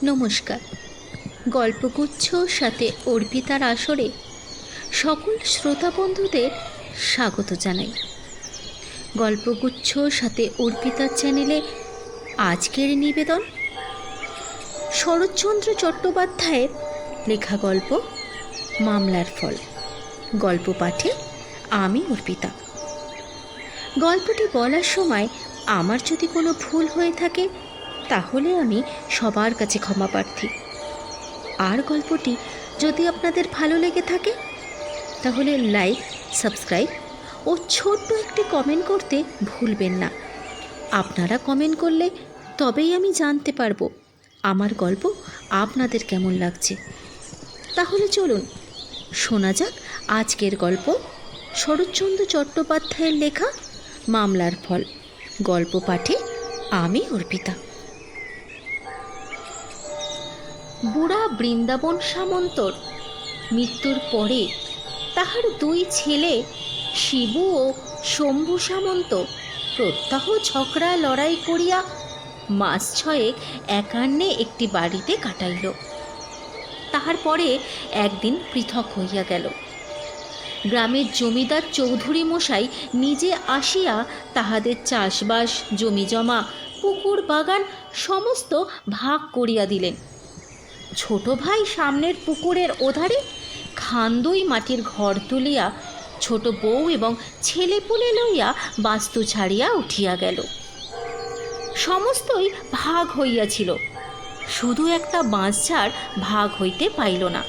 নমস্কার। গল্পগুচ্ছ সাথে অর্পিতার আসরে সকল শ্রোতা বন্ধুদের স্বাগত জানাই। গল্পগুচ্ছ সাথে অর্পিতার চ্যানেলে আজকের নিবেদন শরৎচন্দ্র চট্টোপাধ্যায়ের লেখা গল্প মামলার ফল। গল্প পাঠে আমি অর্পিতা। গল্পটি বলার সময় আমার যদি কোনো ভুল হয়ে থাকে তাহলে আমি সবার কাছে ক্ষমা প্রার্থী। আর গল্পটি যদি আপনাদের ভালো লেগে থাকে তাহলে লাইক, সাবস্ক্রাইব ও ছোট্ট একটি কমেন্ট করতে ভুলবেন না। আপনারা কমেন্ট করলে তবেই আমি জানতে পারবো আমার গল্প আপনাদের কেমন লাগছে। তাহলে চলুন শোনা যাক আজকের গল্প শরৎচন্দ্র চট্টোপাধ্যায়ের লেখা মামলার ফল। গল্প পাঠে আমি অর্পিতা। বুড়া বৃন্দাবন সামন্তর মৃত্যুর পরে তাহার দুই ছেলে শিবু ও শম্ভু সামন্ত প্রত্যাহ ঝগড়া লড়াই করিয়া মাস ছয়েক একান্নে একটি বাড়িতে কাটাইল। তাহার পরে একদিন পৃথক হইয়া গেল। গ্রামের জমিদার চৌধুরী মশাই নিজে আসিয়া তাহাদের চাষবাস, জমিজমা, পুকুর বাগান সমস্ত ভাগ করিয়া দিলেন। ছোট ভাই সামনের পুকুরের ওধারে খান্দই মাটির ঘর তুলিয়া ছোট বউ এবং ছেলেপুলে লইয়া বাস্তু ছাড়িয়া উঠিয়া গেল। সমস্তই ভাগ হইয়াছিল, শুধু একটা বাঁশঝাড় ভাগ হইতে পাইল না।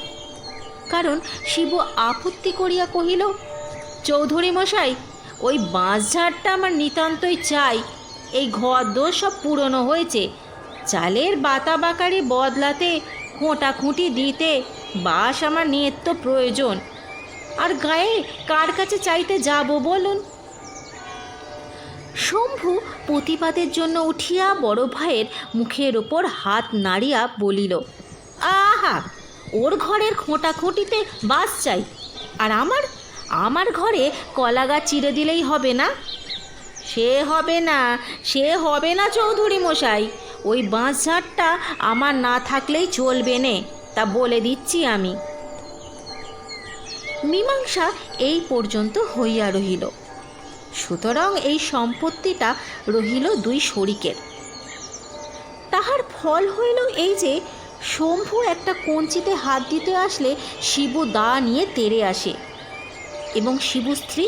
কারণ শিবু আপত্তি করিয়া কহিল, চৌধুরী মশাই, ওই বাঁশঝাড়টা আমার নিতান্তই চাই। এই ঘর দোর সব পুরনো হয়েছে, চালের বাতা বাকারি বদলাতে, খোঁটাখুঁটি দিতে বাঁশ আমার নিত্য প্রয়োজন। আর গায়ে কার কাছে চাইতে যাব বলুন? শম্ভু প্রতিবাদের জন্য উঠিয়া বড় ভাইয়ের মুখের ওপর হাত নাড়িয়া বলিল, আহা, ওর ঘরের খোঁটাখুঁটিতে বাঁশ চাই, আর আমার ঘরে কলা গাছ চিরে দিলেই হবে না? সে হবে না চৌধুরী মশাই, ওই বাঁশঝাড়টা আমার না থাকলেই চলবে নে, তা বলে দিচ্ছি আমি। মীমাংসা এই পর্যন্ত হইয়া রহিল। সুতরাং এই সম্পত্তিটা রহিল দুই শরিকের। তাহার ফল হইল এই যে, শম্ভু একটা কঞ্চিতে হাত দিতে আসলে শিবু দা নিয়ে তেড়ে আসে, এবং শিবু স্ত্রী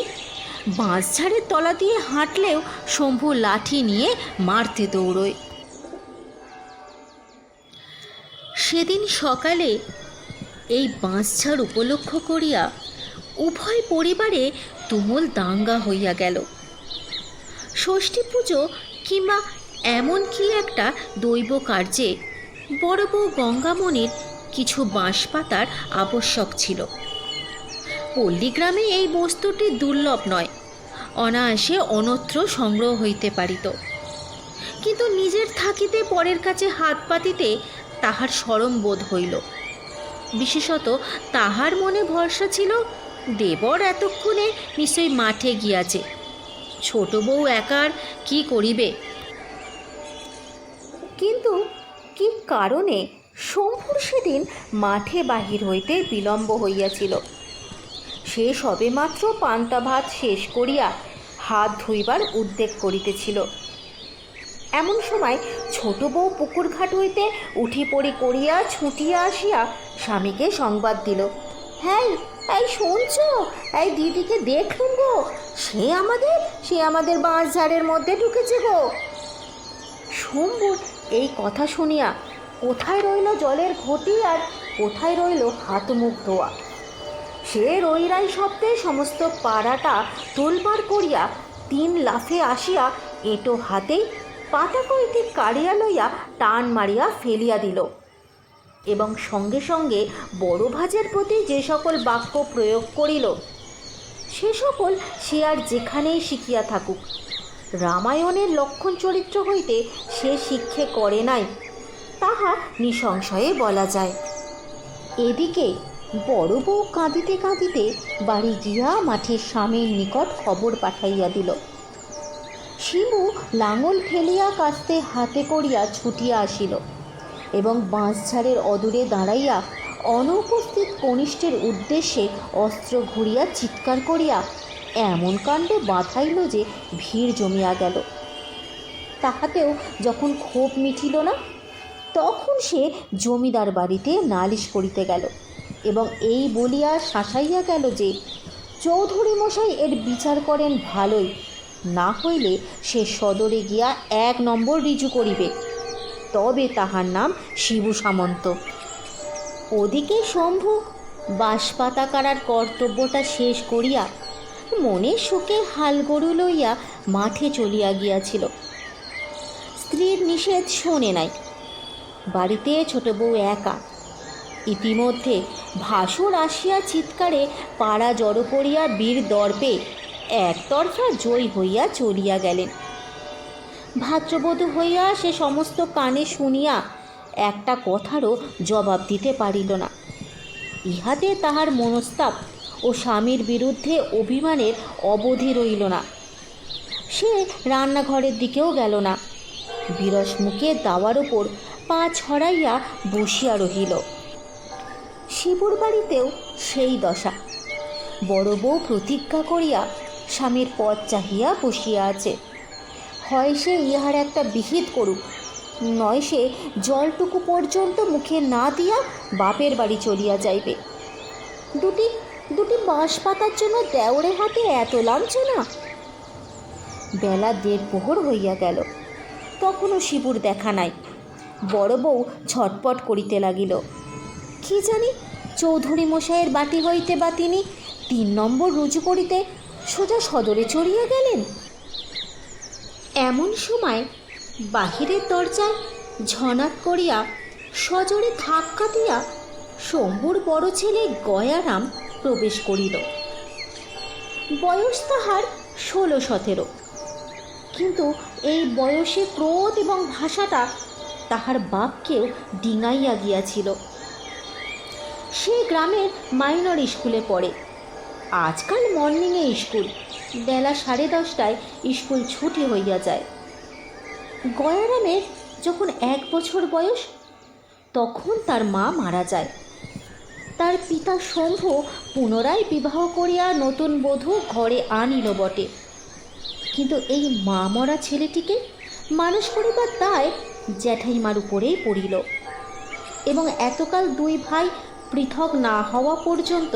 বাঁশঝাড়ের তলা দিয়ে হাঁটলেও শম্ভু লাঠি নিয়ে মারতে দৌড়োয়। সেদিন সকালে এই বাঁশঝাড় উপলক্ষ করিয়া উভয় পরিবারে তুমুল দাঙ্গা হইয়া গেল। ষষ্ঠী পুজো কিংবা এমন কি একটা দৈব কার্যে বড় বউ গঙ্গামণির কিছু বাঁশ পাতার আবশ্যক ছিল। পল্লীগ্রামে এই বস্তুটি দুর্লভ নয়, অনায়াসে অন্যত্র সংগ্রহ হইতে পারিত। কিন্তু নিজের থাকিতে পরের কাছে হাত পাতিতে তাহার শরম বোধ হইল। বিশেষত তাহার মনে ভরসা ছিল, দেবর এতক্ষণে নিশ্চয়ই মাঠে গিয়াছে, ছোট বউ একার কি করিবে। কিন্তু কি কারণে শম্ভুর সেদিন মাঠে বাহির হইতে বিলম্ব হইয়াছিল? সে সবেমাত্র পান্তা ভাত শেষ করিয়া হাত ধুইবার উদ্যোগ করিতেছিল। এমন সময় ছোট বউ পুকুর ঘাট হইতে উঠি পড়ি করিয়া ছুটিয়া আসিয়া স্বামীকে সংবাদ দিল, হ্যাঁ, এই শুনছ, এই দিদিকে দেখলুম গো, সে আমাদের বাঁশঝাড়ের মধ্যে ঢুকেছে গো। শম্ভুর এই কথা শুনিয়া কোথায় রইল জলের ঘটি আর কোথায় রইল হাত মুখ ধোয়া। সে রইরাই শব্দে সমস্ত পাড়াটা তোলপাড় করিয়া 3 লাফে আসিয়া এঁটো হাতেই পাতা কয়টি কাড়িয়া লইয়া টান মারিয়া ফেলিয়া দিল, এবং সঙ্গে সঙ্গে বড় ভাজের প্রতি যে সকল বাক্য প্রয়োগ করিল সে সকল সে আর যেখানেই শিখিয়া থাকুক, রামায়ণের লক্ষণ চরিত্র হইতে সে শিক্ষে করে নাই, তাহা নিঃসংশয়ে বলা যায়। এদিকে বড় বউ কাঁদিতে কাঁদিতে বাড়ি গিয়া মাঠের স্বামীর নিকট খবর পাঠাইয়া দিল। শিবু লাঙল ফেলিয়া কাস্তে হাতে করিয়া ছুটিয়া আসিল। এবং বাঁশঝাড়ের অদূরে দাঁড়াইয়া অনুপস্থিত কনিষ্ঠের উদ্দেশ্যে অস্ত্র ঘুরিয়া চিৎকার করিয়া এমন কাণ্ড বাঁধাইল যে ভিড় জমিয়া গেল। তাহাতেও যখন ক্ষোভ মিটিল না, তখন সে জমিদার বাড়িতে নালিশ করিতে গেল এবং এই বলিয়া শাসাইয়া গেল যে চৌধুরী মশাই এর বিচার করেন ভালোই, না হইলে সে সদরে গিয়া 1 নম্বর রিজু করিবে, তবে তাহার নাম শিবু সামন্ত। ওদিকে শম্ভু বাঁশপাতা কাড়ার কর্তব্যটা শেষ করিয়া মনে সুখে হাল গরু লইয়া মাঠে চলিয়া গিয়াছিল। স্ত্রীর নিষেধ শোনে নাই। বাড়িতে ছোট বউ একা। ইতিমধ্যে ভাসুর আসিয়া চিৎকারে পাড়া জড়ো করিয়া বীর দর্পে একতরফা জয়ী হইয়া চলিয়া গেলেন। ভাদ্রবধূ হইয়া সে সমস্ত কানে শুনিয়া একটা কথারও জবাব দিতে পারিল না। ইহাতে তাহার মনস্তাপ ও স্বামীর বিরুদ্ধে অভিমানের অবধি রইল না। সে রান্নাঘরের দিকেও গেল না, বিরস মুখে দাওয়ার ওপর পা ছড়াইয়া বসিয়া রহিল। শিবুর বাড়িতেও সেই দশা। বড় বউ প্রতিজ্ঞা করিয়া স্বামীর পথ চাহিয়া বসিয়া আছে। হয় সে ইহার একটা বিহিত করুক, নয় সে জলটুকু পর্যন্ত মুখে না দিয়া বাপের বাড়ি চলিয়া যাইবে। দুটি বাঁশ পাতার জন্য দেওরে হাতে এত লাঞ্ছনা। বেলা 1:30 প্রহর হইয়া গেল, তখনও শিবুর দেখা নাই। বড় বউ ছটপট করিতে লাগিল। কি জানি চৌধুরী মশাইয়ের বাটি হইতে বা তিনি 3 নম্বর রুজু করিতে সোজা সদরে চড়িয়া গেলেন। এমন সময় বাহিরের দরজায় ঝনাক করিয়া সজোরে ধাক্কা দিয়া শম্ভুর বড় ছেলে গয়ারাম প্রবেশ করিল। বয়স তাহার 16-17, কিন্তু এই বয়সে ক্রোধ এবং ভাষাটা তাহার বাপকেও ডিঙাইয়া গিয়াছিল। সে গ্রামের মাইনর স্কুলে পড়ে। আজকাল মর্নিংয়ে স্কুল, বেলা 10:30টায় স্কুল ছুটি হইয়া যায়। গয়ারামের যখন 1 বছর বয়স, তখন তার মা মারা যায়। তার পিতা শম্ভু পুনরায় বিবাহ করিয়া নতুন বধূ ঘরে আনিল বটে, কিন্তু এই মা মরা ছেলেটিকে মানুষ করিবার দায় জ্যাঠাইমার উপরেই পড়িল এবং এতকাল 2 ভাই পৃথক না হওয়া পর্যন্ত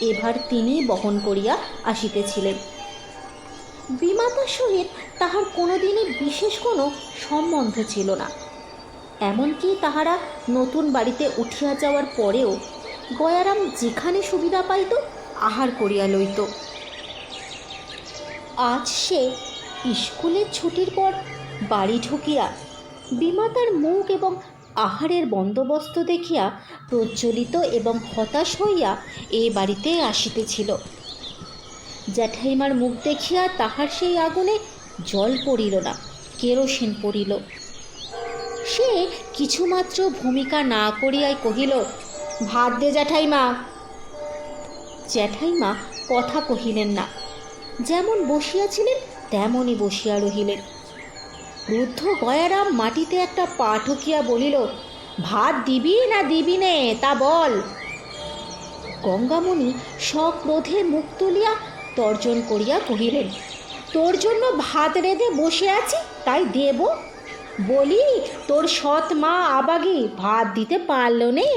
এভার তিনি বহন করিয়া আসিতেছিলেন। বিমাতার সহিত তাহার কোনোদিনই বিশেষ কোনো সম্বন্ধ ছিল না। এমনকি তাহারা নতুন বাড়িতে উঠিয়া যাওয়ার পরেও গয়ারাম যেখানে সুবিধা পাইত আহার করিয়া লইত। আজ সে স্কুলের ছুটির পর বাড়ি ঢুকিয়া বিমাতার মুখ এবং আহারের বন্দোবস্ত দেখিয়া প্রজ্বলিত এবং হতাশ হইয়া এ বাড়িতে আসিতেছিল। জ্যাঠাইমার মুখ দেখিয়া তাহার সেই আগুনে জল পড়িল না, কেরোসিন পড়িল। সে কিছুমাত্র ভূমিকা না করিয়াই কহিল, ভাত দে জ্যাঠাইমা। জ্যাঠাইমা কথা কহিলেন না, যেমন বসিয়াছিলেন তেমনই বসিয়া রহিলেন। ক্রুদ্ধ গয়ারাম মাটিতে একটা পা ঠুকিয়া বলিল, ভাত দিবি না দিবি নে তা বল। গঙ্গামণি সক্রোধে মুখ তুলিয়া তর্জন করিয়া কহিলেন, তোর জন্য ভাত রেঁধে বসে আছি, তাই দেব। বলি তোর সৎ মা আবাগি ভাত দিতে পারল নে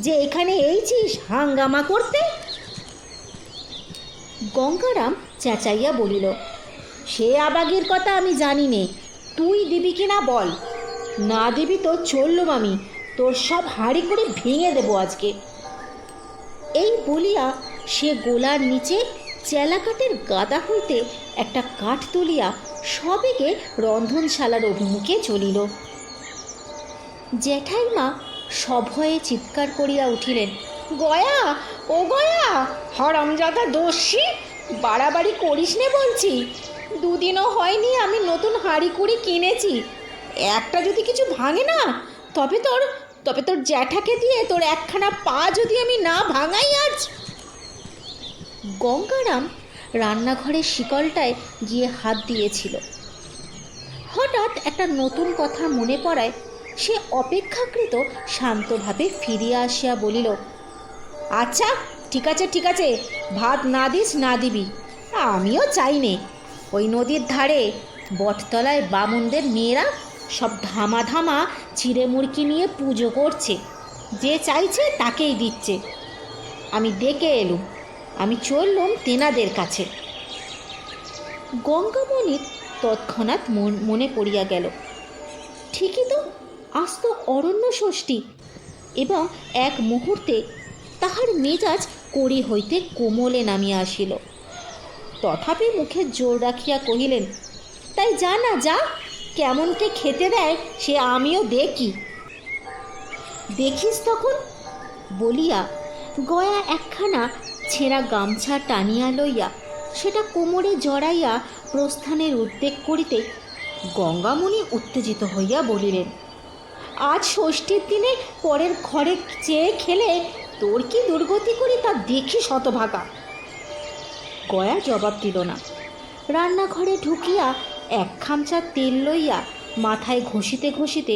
যে এখানে এইছিস হাঙ্গামা করতে। গঙ্গারাম চেঁচাইয়া বলিল, সে আবাগির কথা আমি জানি নে, তুই দিবি কিনা বল। না দিবি তো চললুম আমি, তোর সব হাঁড়ি করে ভেঙে দেব আজকে। এই বলিয়া সে গোলার নিচে চেলাকাঠের গাদা হইতে একটা কাঠ তুলিয়া সবেগে রন্ধনশালার অভিমুখে চলিল। জ্যাঠাইমা সভয়ে চিৎকার করিয়া উঠিলেন, গয়া, ও গয়া, হারামজাদা দস্যি, বাড়াবাড়ি করিস নে বলছি। 2 দিনও হয়নি আমি নতুন হাঁড়ি কুড়ি কিনেছি, একটা যদি কিছু ভাঙে না, তবে তোর জ্যাঠাকে দিয়ে তোর একখানা পা যদি আমি না ভাঙাই আজ। গঙ্গারাম রান্নাঘরের শিকলটায় গিয়ে হাত দিয়েছিল। হঠাৎ একটা নতুন কথা মনে পড়ায় সে অপেক্ষাকৃত শান্তভাবে ফিরিয়া আসিয়া বলিল, আচ্ছা ঠিক আছে, ভাত না দিস না দিবি, আমিও চাই নে। ওই নদীর ধারে বটতলায় বামুনদের মেয়েরা সব ধামা ধামা চিড়ে মুড়কি নিয়ে পুজো করছে, যে চাইছে তাকেই দিচ্ছে। আমি ডেকে এলুম, আমি চললুম তেনাদের কাছে। গঙ্গামণির তৎক্ষণাৎ মনে পড়িয়া গেল, ঠিকই তো, আজ তো অরণ্য ষষ্ঠী। এবং এক মুহূর্তে তাহার মেজাজ কড়ি হইতে কোমলে নামিয়া আসিল। তথাপি মুখে জোর রাখিয়া কহিলেন, তাই যা না যা, কেমন কে খেতে দেয় সে আমিও দেখি। দেখিস তখন বলিয়া গয়া একখানা ছেঁড়া গামছা টানিয়া লইয়া সেটা কোমরে জড়াইয়া প্রস্থানের উদ্বেগ করিতে গঙ্গামণি উত্তেজিত হইয়া বলিলেন, আজ ষষ্ঠীর দিনে পরের ঘরে চেয়ে খেলে তোর কি দুর্গতি করি তা দেখি শতভাগা। গয়া জবাব দিল না। রান্নাঘরে ঢুকিয়া এক খামচা তেল লইয়া মাথায় ঘষিতে ঘষিতে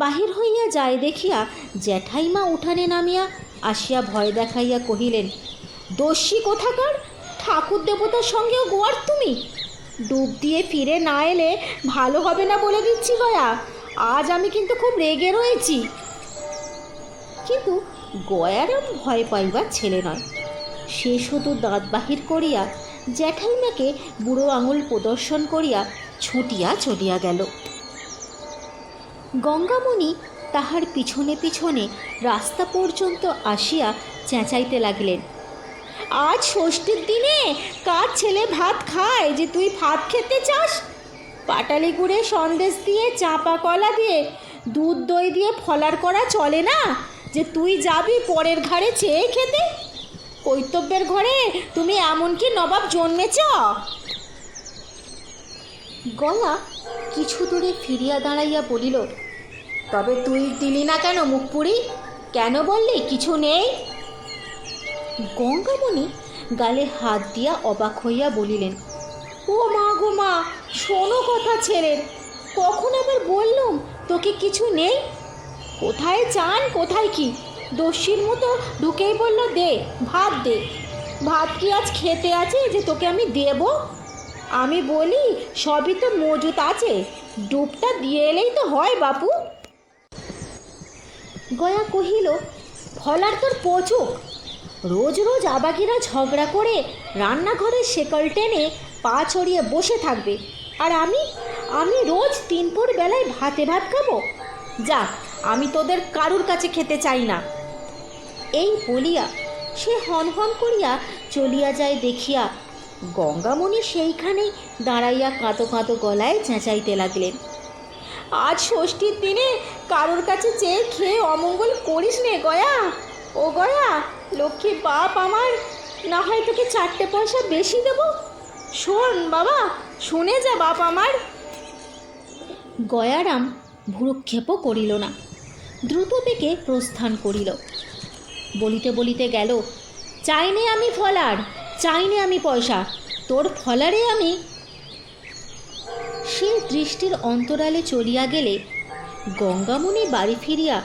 বাহির হইয়া যায় দেখিয়া জ্যাঠাইমা উঠানে নামিয়া আসিয়া ভয় দেখাইয়া কহিলেন, দস্যি কোথাকার, ঠাকুর দেবতার সঙ্গেও গোয়ার তুমি? ডুব দিয়ে ফিরে না এলে ভালো হবে না বলে দিচ্ছি গয়া, আজ আমি কিন্তু খুব রেগে রয়েছি। কিন্তু গয়ারাম ভয় পাইবার ছেলে নয়, সে শুধু দাঁত বাহির করিয়া জ্যাঠাইমাকে বুড়ো আঙুল প্রদর্শন করিয়া ছুটিয়া চলিয়া গেল। গঙ্গামণি তাহার পিছনে পিছনে রাস্তা পর্যন্ত আসিয়া চেঁচাইতে লাগিলেন, আজ ষষ্ঠীর দিনে কার ছেলে ভাত খায় যে তুই ভাত খেতে চাস? পাটালি গুড়ে সন্দেশ দিয়ে, চাঁপা কলা দিয়ে, দুধ দই দিয়ে ফলার করা চলে না যে তুই যাবি পরের ঘরে চেয়ে খেতে? কৈতব্যের ঘরে তুমি এমনকি নবাব জন্মেছ? গয়া কিছু দূরে ফিরিয়া দাঁড়াইয়া বলিল, তবে তুই দিলি না কেন মুখ পুরি? কেন বললি কিছু নেই? গঙ্গামণি গালে হাত দিয়া অবাক হইয়া বলিলেন, ও মা গো মা, শোনো কথা ছেড়ে, কখন আবার বললুম তোকে কিছু নেই? কোথায় চান কোথায় কি, দস্যির মতো ঢুকেই বলল দে ভাত দে। ভাত কি আজ খেতে আছে যে তোকে আমি দেব? আমি বলি সবই তো মজুত আছে, ডুবটা দিয়ে এলেই তো হয় বাপু। গয়া কহিল, ফলার তোর পচুক, রোজ রোজ আবাগিরা ঝগড়া করে রান্নাঘরের শেকল টেনে পা ছড়িয়ে বসে থাকবে, আর আমি রোজ 3 পর বেলায় ভাতে ভাত খাবো? যা, আমি তোদের কারুর কাছে খেতে চাই না। এই বলিয়া সে হন হন করিয়া চলিয়া যায় দেখিয়া গঙ্গামণি সেইখানেই দাঁড়াইয়া কাঁদো কাঁদো গলায় চেঁচাইতে লাগলেন, আজ ষষ্ঠীর দিনে কারোর কাছে চেয়ে খেয়ে অমঙ্গল করিস নে গয়া। ও গয়া, লক্ষ্মী বাপ আমার, না হয় তোকে 4টে পয়সা বেশি দেব। শোন বাবা, শুনে যা বাপ আমার। গয়ারাম ভ্রুক্ষেপও করিল না, দ্রুত বেগে প্রস্থান করিল। বলিতে বলিতে গেল, চাইনে আমি ফলার, চাইনে আমি পয়সা, তোর ফলারে আমি। সে দৃষ্টির অন্তরালে চলিয়া গেলে গঙ্গামণি বাড়ি ফিরিয়া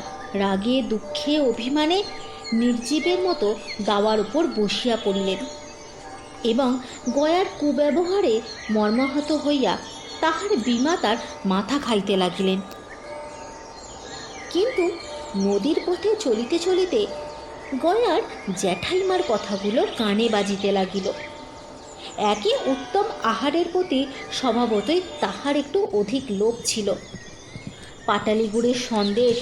রাগে দুঃখে অভিমানে নির্জীবের মতো দাওয়ার উপর বসিয়া পড়িলেন এবং গয়ার কুব্যবহারে মর্মাহত হইয়া তাহার বিমাতার মাথা খাইতে লাগিলেন। কিন্তু নদীর পথে চলিতে চলিতে গয়ার জ্যাঠাইমার কথাগুলো কানে বাজিতে লাগিল। একে উত্তম আহারের প্রতি স্বভাবতই তাহার একটু অধিক লোভ ছিল। পাটালি গুড়ের সন্দেশ,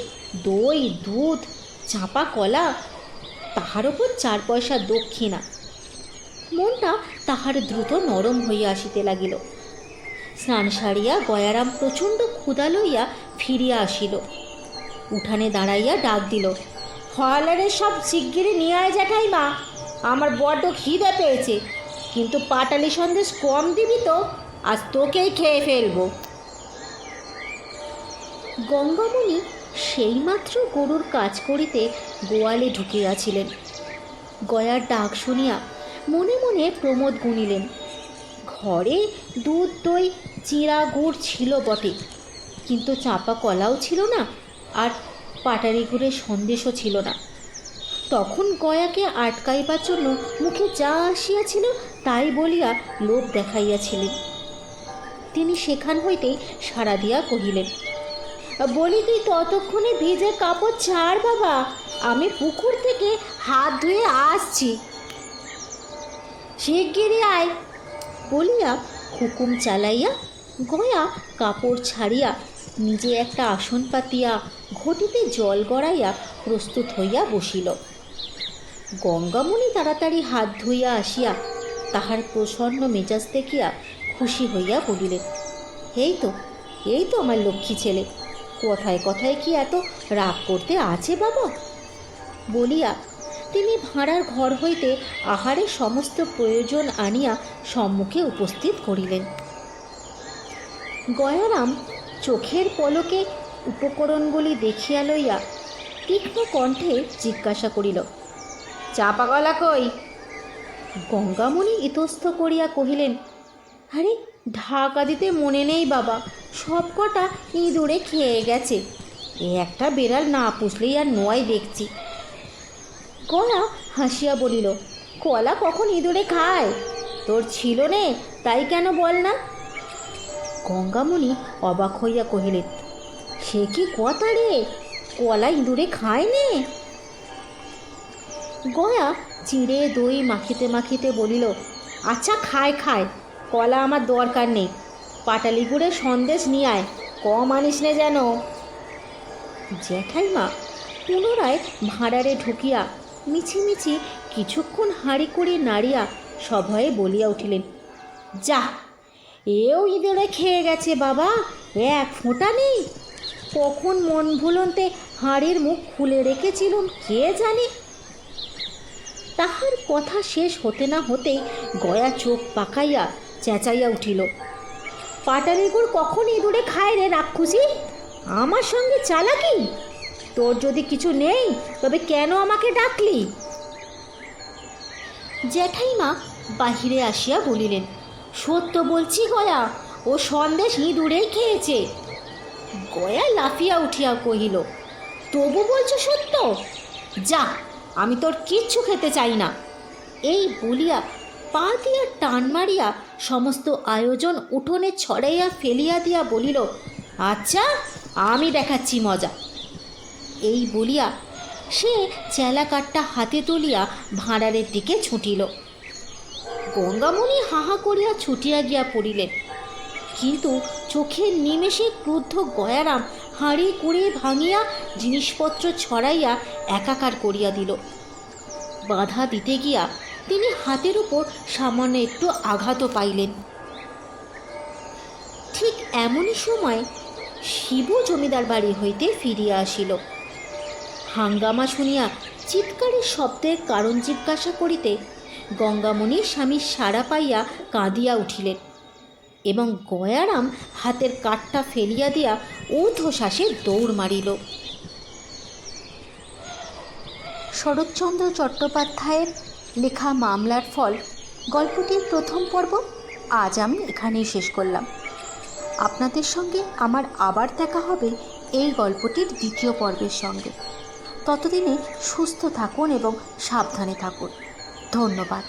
দই, দুধ, চাঁপা কলা, তাহার ওপর 4 পয়সা দক্ষিণা। মনটা তাহার দ্রুত নরম হইয়া আসিতে লাগিল। স্নান সারিয়া গয়ারাম প্রচণ্ড ক্ষুধা লইয়া ফিরিয়া আসিল। উঠানে দাঁড়াইয়া ডাক দিল, ফলারে সব শিগগিরি নিয়ে আয় জ্যাঠাইমা, আমার বড্ড খিদে পেয়েছে, কিন্তু পাটালি সন্দেশ কম দিবি তো, আজ তোকেই খেয়ে ফেলবো। গঙ্গামণি সেইমাত্র গরুর কাজ করিতে গোয়ালে ঢুকিয়াছিলেন। গয়ার ডাক শুনিয়া মনে মনে প্রমোদ গুনিলেন, ঘরে দুধ দই চিঁড়া গুড় ছিল বটে, কিন্তু চাঁপা কলাও ছিল না, আর পাটারি গুড়ের সন্দেশও ছিল না। তখন গয়াকে আটকাইবার জন্য মুখে যা আসিয়াছিল তাই বলিয়া লোভ দেখাইয়াছিলেন। তিনি সেখান হইতেই সাড়া দিয়া কহিলেন, বলি তুই ততক্ষণে ভিজে কাপড় ছাড় বাবা, আমি পুকুর থেকে হাত ধুয়ে আসছি, শিগগিরই আয় বলিয়া হুকুম চালাইয়া গয়া কাপড় ছাড়িয়া নিজে একটা আসন পাতিয়া ঘটিতে জল গড়াইয়া প্রস্তুত হইয়া বসিল। গঙ্গামণি তাড়াতাড়ি হাত ধুইয়া আসিয়া তাহার প্রসন্ন মেজাজ দেখিয়া খুশি হইয়া বলিলেন, এই তো আমার লক্ষ্মী ছেলে, কথায় কথায় কি এত রাগ করতে আছে বাবা বলিয়া তিনি ভাঁড়ার ঘর হইতে আহারের সমস্ত প্রয়োজন আনিয়া সম্মুখে উপস্থিত করিলেন। গয়ারাম চোখের পলকে উপকরণগুলি দেখিয়া লইয়া তীক্ষ্ণ কণ্ঠে জিজ্ঞাসা করিল, চাপা গলা কই? গঙ্গামণি ইতস্থ করিয়া কহিলেন, আরে ঢাকা দিতে মনে নেই বাবা, সব কটা ইঁদুরে খেয়ে গেছে, একটা বেড়াল না পুষলেই আর নয় দেখছি। গয়া হাসিয়া বলিল, কলা কখন ইঁদুরে খায়? তোর ছিল নে, তাই কেন বল না? গঙ্গামণি অবাক হইয়া কহিলেন, সে কি কথা রে, কলা ইঁদুরে খায় নে? গয়া চিড়ে দই মাখিতে মাখিতে বলিল, আচ্ছা খায়, কলা আমার দরকার নেই, পাটালি গুড়ের সন্দেশ নিয়ে আয়, কম আনিস নে যেন। জ্যাঠাইমা পুনরায় ভাঁড়ারে ঢুকিয়া মিছিমিছি কিছুক্ষণ হাঁড়ি করে নাড়িয়া সভয়ে বলিয়া উঠিলেন, যা, এও ইঁদুরে খেয়ে গেছে বাবা, এক ফোঁটা নেই, কখন মন ভুলন্তে হাঁড়ির মুখ খুলে রেখেছিলুম কে জানে। তাহার কথা শেষ হতে না হতেই গয়া চোখ পাকাইয়া চেঁচাইয়া উঠিল, পাটালি গুড় কখন ইঁদুরে খায় রে রাক্ষসী? আমার সঙ্গে চালাকি? তোর যদি কিছু নেই তবে কেন আমাকে ডাকলি? জ্যাঠাইমা বাহিরে আসিয়া বলিলেন, সত্য বলছি গয়া, ও সন্দেশ ইঁদুরেই খেয়েছে। গয়া লাফিয়া উঠিয়া কহিল, তবু বলছো সত্য? যা, আমি তোর কিচ্ছু খেতে চাই না। এই বলিয়া পা দিয়া টান মারিয়া সমস্ত আয়োজন উঠোনে ছড়াইয়া ফেলিয়া দিয়া বলিল, আচ্ছা আমি দেখাচ্ছি মজা। এই বলিয়া সে চেলা কাঠটা হাতে তুলিয়া ভাঁড়ারের দিকে ছুটিল। গঙ্গামণি হাহা করিয়া ছুটিয়া গিয়া পড়িলেন, কিন্তু চোখের নিমেষে ক্রুদ্ধ গয়ারাম হাঁড়ি কুড়ি ভাঙিয়া জিনিসপত্র ছড়াইয়া একাকার করিয়া দিল। বাধা দিতে গিয়া তিনি হাতের উপর সামান্য একটু আঘাতও পাইলেন। ঠিক এমনই সময় শিবু জমিদার বাড়ি হইতে ফিরিয়া আসিল। হাঙ্গামা শুনিয়া চিৎকারের শব্দের কারণ জিজ্ঞাসা করিতে গঙ্গামণির স্বামী সাড়া পাইয়া কাঁদিয়া উঠিলেন এবং গয়ারাম হাতের কাঠটা ফেলিয়া দিয়া ঊর্ধ্বশ্বাসে দৌড় মারিল। শরৎচন্দ্র চট্টোপাধ্যায়ের লেখা মামলার ফল গল্পটির প্রথম পর্ব আজ আমি এখানেই শেষ করলাম। আপনাদের সঙ্গে আমার আবার দেখা হবে এই গল্পটির দ্বিতীয় পর্বের সঙ্গে। ততদিনে সুস্থ থাকুন এবং সাবধানে থাকুন। ধন্যবাদ।